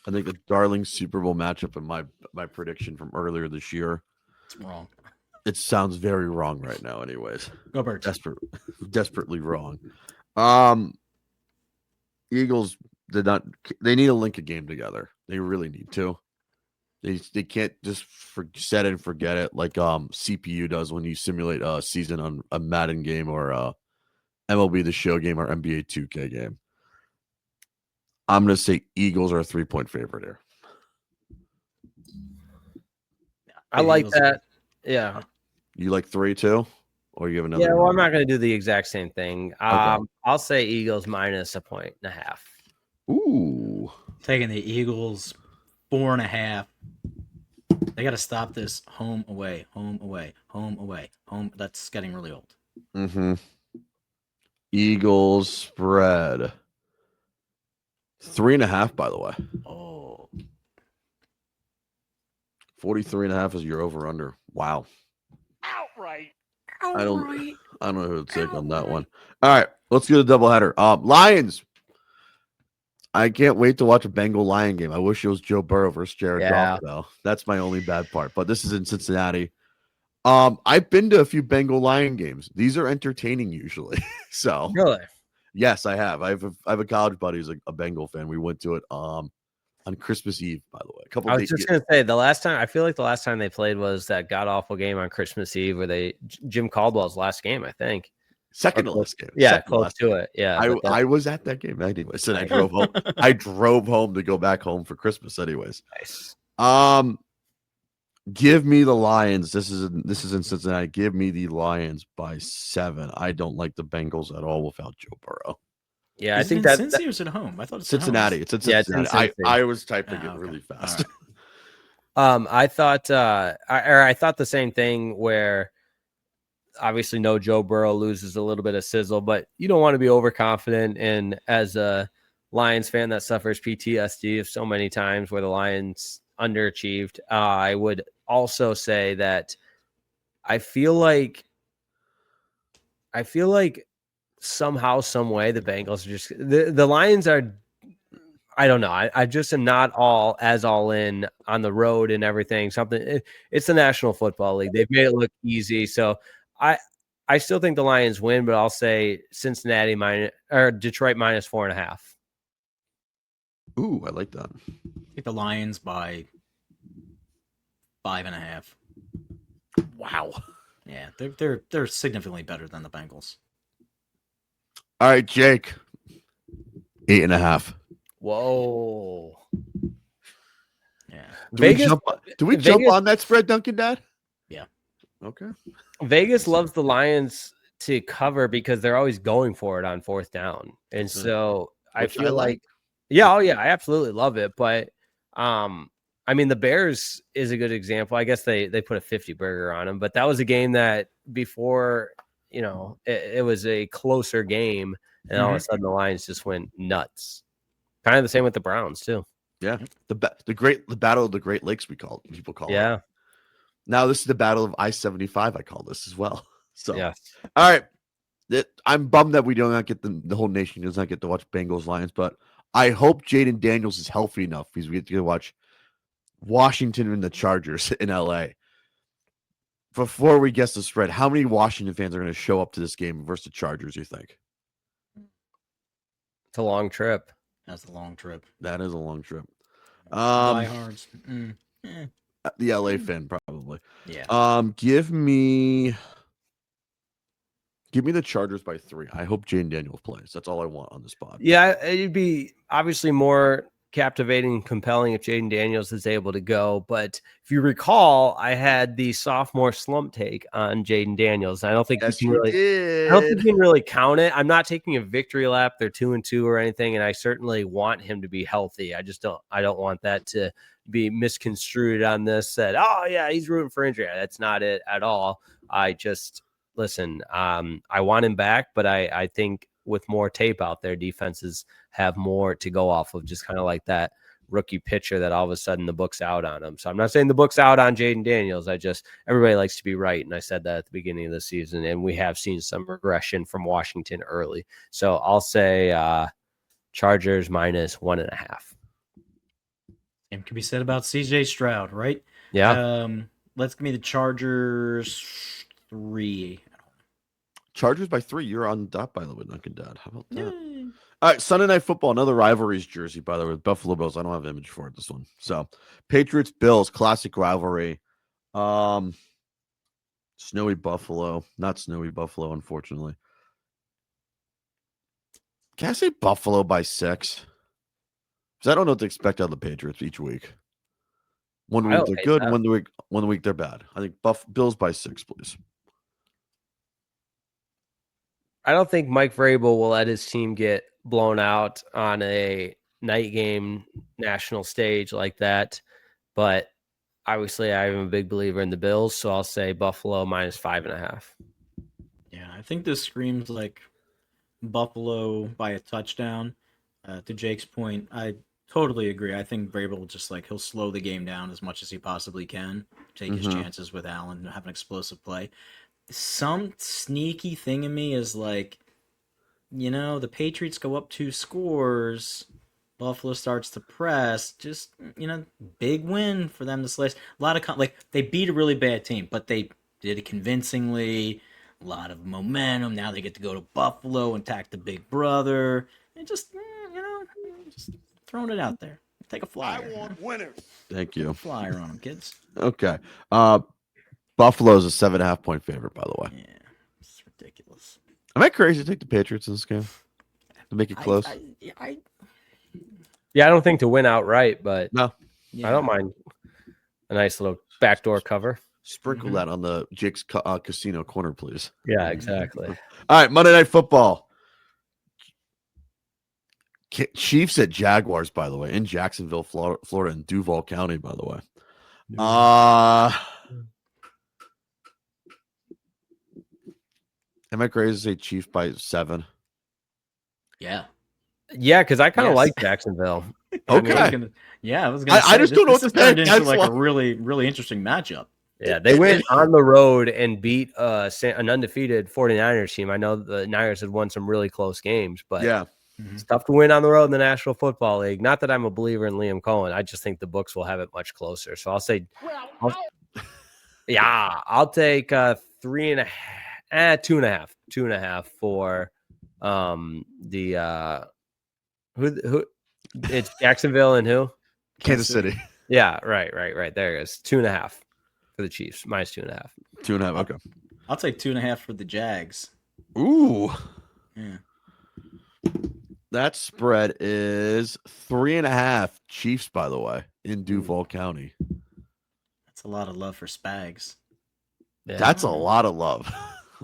I think the darling Super Bowl matchup in my prediction from earlier this year. It's wrong. It sounds very wrong right now, anyways. Go Birds. Desperately wrong. Eagles they need to link a game together. They really need to. They can't just set it and forget it like CPU does when you simulate a season on a Madden game or MLB The Show game or NBA 2K game. I'm going to say Eagles are a 3-point favorite here. I like that. Yeah. You like 3 too? Or you have another? Yeah, well, I'm not going to do the exact same thing. Okay. I'll say Eagles minus 1.5. Ooh. Taking the Eagles 4.5. They got to stop this home away. That's getting really old. Mm-hmm. Eagles spread 3.5, by the way. Oh. 43.5 is your over under. Wow. Outright. I don't know who to take on that one. All right, let's get a doubleheader. Lions. I can't wait to watch a Bengal Lion game. I wish it was Joe Burrow versus Jared Goff, though. That's my only bad part. But this is in Cincinnati. I've been to a few Bengal Lion games. These are entertaining usually. So Really? yes, I have. I have a college buddy who's a Bengal fan. We went to it on Christmas Eve, by the way. I was just gonna say I feel like the last time they played was that god awful game on Christmas Eve where Jim Caldwell's last game, I think. Second to last game. Yeah, close to it. Yeah. I was at that game anyway. So I drove home. I drove home to go back home for Christmas anyways. Nice. Give me the Lions. This is in Cincinnati. Give me the Lions by 7. I don't like the Bengals at all without Joe Burrow. Yeah, Is I think it in that Cincy or is it at home? I thought it's Cincinnati. At home. It's in Cincinnati. Yeah, it's in Cincy. I was typing it okay. really fast. All I thought I thought the same thing where obviously no Joe Burrow loses a little bit of sizzle, but you don't want to be overconfident. And as a Lions fan that suffers PTSD of so many times where the Lions underachieved, I would also say that I feel like somehow, some way, the Bengals are just the Lions are. I don't know. I just am not all in on the road and everything. It's the National Football League. They've made it look easy. So I still think the Lions win, but I'll say Cincinnati Detroit minus 4.5. Ooh, I like that. Take the Lions by 5.5. Wow. Yeah, they're significantly better than the Bengals. All right, Jake. 8.5. Whoa. Yeah. Do we jump on that spread, Duncan Dad? Yeah. Okay. Vegas loves the Lions to cover because they're always going for it on 4th down. And so I feel like yeah, I absolutely love it. But I mean, the Bears is a good example. I guess they put a 50 burger on them, but that was a game that before, it was a closer game, and all of a sudden the Lions just went nuts. Kind of the same with the Browns too. Yeah, the battle of the Great Lakes people call it. Yeah. Now this is the battle of I-75. I call this as well. So yeah. All right, I'm bummed that we do not get the whole nation does not get to watch Bengals Lions, but I hope Jaden Daniels is healthy enough because we get to watch Washington and the Chargers in LA. Before we guess the spread, how many Washington fans are going to show up to this game versus the Chargers, you think? It's a long trip. That's a long trip. That is a long trip. Diehards. The LA fan, probably. Yeah. Give me Give me the Chargers by 3. I hope Jane Daniels plays. That's all I want on the spot. Yeah, it'd be obviously more captivating and compelling if Jaden Daniels is able to go. But if you recall, I had the sophomore slump take on Jaden Daniels. I don't think Yes, you can really did. I don't think you can really count it. I'm not taking a victory lap. They're 2-2 or anything, and I certainly want him to be healthy. I don't want that to be misconstrued on this. That he's rooting for injury. That's not it at all. I just listen. I want him back, but I think with more tape out there, defenses have more to go off of. Just kind of like that rookie pitcher that all of a sudden the book's out on him. So I'm not saying the book's out on Jaden Daniels. Everybody likes to be right. And I said that at the beginning of the season, and we have seen some regression from Washington early. So I'll say Chargers -1.5. Same can be said about CJ Stroud, right? Yeah. Let's give me the Chargers 3. Chargers by 3. You're on that, by the way, Duncan Dad. How about that? All right, Sunday Night Football, another rivalries jersey, by the way, with Buffalo Bills. I don't have an image for it, this one. So, Patriots, Bills, classic rivalry. Snowy Buffalo. Not Snowy Buffalo, unfortunately. Can I say Buffalo by 6? Because I don't know what to expect out of the Patriots each week. One week they're good, one week they're bad. I think Bills by 6, please. I don't think Mike Vrabel will let his team get blown out on a night game national stage like that. But obviously, I'm a big believer in the Bills, so I'll say Buffalo -5.5. Yeah, I think this screams like Buffalo by a touchdown. To Jake's point, I totally agree. I think Vrabel will just he'll slow the game down as much as he possibly can, take his chances with Allen, have an explosive play. Some sneaky thing in me is the Patriots go up 2 scores. Buffalo starts to press. Just, big win for them to slice. A lot of, they beat a really bad team, but they did it convincingly. A lot of momentum. Now they get to go to Buffalo and attack the big brother. And just, just throwing it out there. Take a flyer. I want winners. Thank you. Flyer on them, kids. Okay. Buffalo's a 7.5-point favorite, by the way. Yeah, it's ridiculous. Am I crazy to take the Patriots in this game? To make it close? Yeah, I don't think to win outright, but No. Yeah. I don't mind a nice little backdoor cover. Sprinkle that on the Jake's Casino corner, please. Yeah, exactly. All right, Monday Night Football. Chiefs at Jaguars, by the way, in Jacksonville, Florida, in Duval County, by the way. Am I crazy to say Chiefs by 7? Yeah. Yeah, because I kind of Yes. like Jacksonville. Okay. I was gonna. I just don't know what this to turned think. into That's a really, really interesting matchup. Yeah, they went on the road and beat an undefeated 49ers team. I know the Niners had won some really close games, but Yeah. it's tough to win on the road in the National Football League. Not that I'm a believer in Liam Cohen. I just think the books will have it much closer. So I'll say, I'll take 3.5, 2.5 for the who it's Jacksonville and who? Kansas City. Yeah, right. There it is. 2.5 for the Chiefs, -2.5. 2.5. Okay. I'll take 2.5 for the Jags. Ooh. Yeah. That spread is 3.5 Chiefs, by the way, in Duval County. That's a lot of love for Spags. Yeah. That's a lot of love.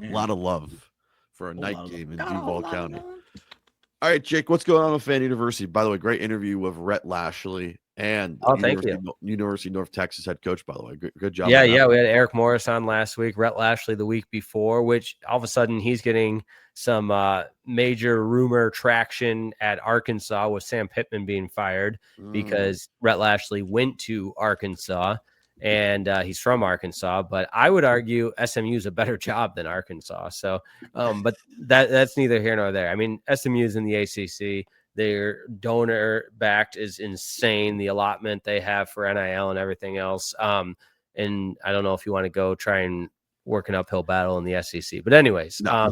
Yeah. A lot of love for a Whole night lot of game in love. Duval County. All right, Jake, what's going on with Fan University? By the way, great interview with Rhett Lashley and thank you. University of North Texas head coach, by the way. Good job. Yeah, on that. yeah. We had Eric Morris on last week, Rhett Lashley the week before, which all of a sudden he's getting some major rumor traction at Arkansas with Sam Pittman being fired because Rhett Lashley went to Arkansas and he's from Arkansas. But I would argue SMU is a better job than Arkansas. So, but that's neither here nor there. I mean, SMU is in the ACC. Their donor backed is insane. The allotment they have for NIL and everything else. And I don't know if you want to go try and work an uphill battle in the SEC, but anyways, No.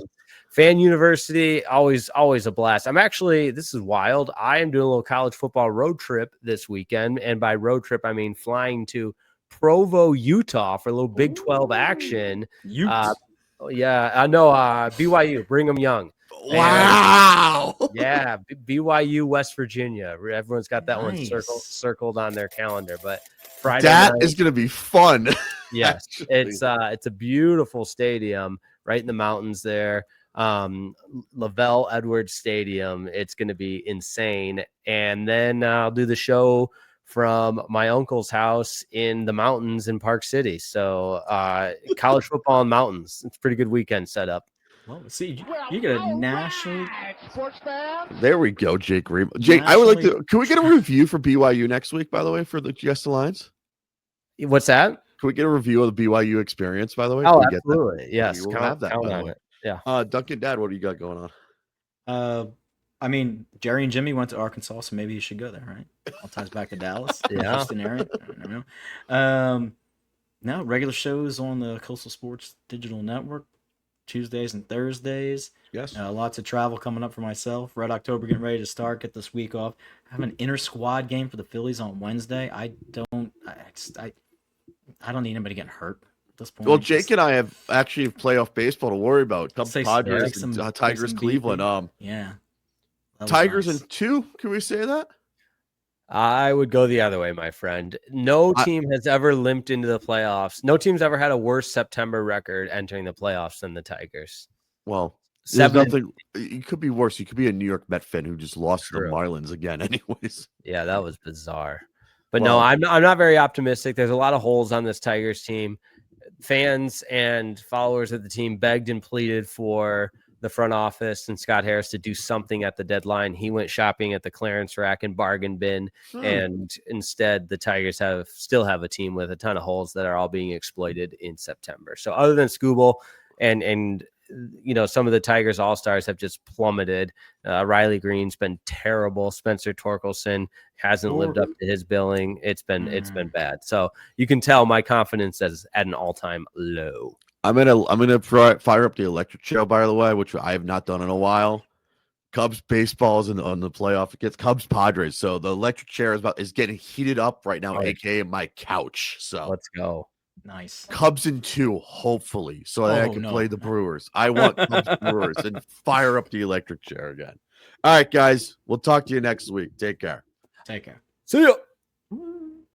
Fan University, always a blast. This is wild. I am doing a little college football road trip this weekend. And by road trip, I mean flying to Provo, Utah for a little Big 12 action. Oh, yeah, I know. BYU, Brigham Young. Wow. Yeah, BYU, West Virginia. Everyone's got that one Nice. circled on their calendar. But Friday That night, is going to be fun. yes, actually. it's a beautiful stadium right in the mountains there. Lavelle Edwards Stadium. It's going to be insane. And then I'll do the show from my uncle's house in the mountains in Park City. So college football and mountains. It's a pretty good weekend setup. Well, see, you get a national. Sports fan. There we go, Jake Ream. Jake, I would like Nationally- to. Can we get a review for BYU next week, by the way, for the GS Alliance? What's that? Can we get a review of the BYU experience, by the way? Oh, Can we get that? absolutely. Yes. We will Count, have that, count by the on way. it. Yeah. Duncan, Dad, what do you got going on? I mean, Jerry and Jimmy went to Arkansas, so maybe you should go there, right? All ties back to Dallas, Yeah. Houston area. I don't know. No, regular shows on the Coastal Sports Digital Network, Tuesdays and Thursdays. Yes. Lots of travel coming up for myself. Red October getting ready to start. Get this week off. I have an inter squad game for the Phillies on Wednesday. I don't need anybody getting hurt at this point. Well, Jake and I have actually playoff baseball to worry about. Cubs, Say- Padres, take some- and, take Tigers, some Cleveland. BP. Yeah. That was Tigers nice. in 2. Can we say that? I would go the other way, my friend. No team has ever limped into the playoffs. No team's ever had a worse September record entering the playoffs than the Tigers. Well, there's 7 nothing. It could be worse. You could be a New York Met fan who just lost to the True. Marlins again, anyways. Yeah, that was bizarre. But Well- no, I'm not very optimistic. There's a lot of holes on this Tigers team. Fans and followers of the team begged and pleaded for the front office and Scott Harris to do something at the deadline. He went shopping at the clearance rack and bargain bin, and instead the Tigers still have a team with a ton of holes that are all being exploited in September. So other than Scooble and some of the Tigers all-stars have just plummeted. Riley Green's been terrible. Spencer Torkelson hasn't lived up to his billing. It's been bad. So you can tell my confidence is at an all-time low. I'm gonna fire up the electric chair, by the way, which I have not done in a while. Cubs baseball is on the playoff against Cubs Padres, so the electric chair is getting heated up right now, Right. aka my couch. So Let's go. Nice. Cubs in 2, hopefully, so that I Oh, can no. play the Brewers. I want Cubs Brewers and fire up the electric chair again. All right, guys, we'll talk to you next week. Take care. Take care. See ya.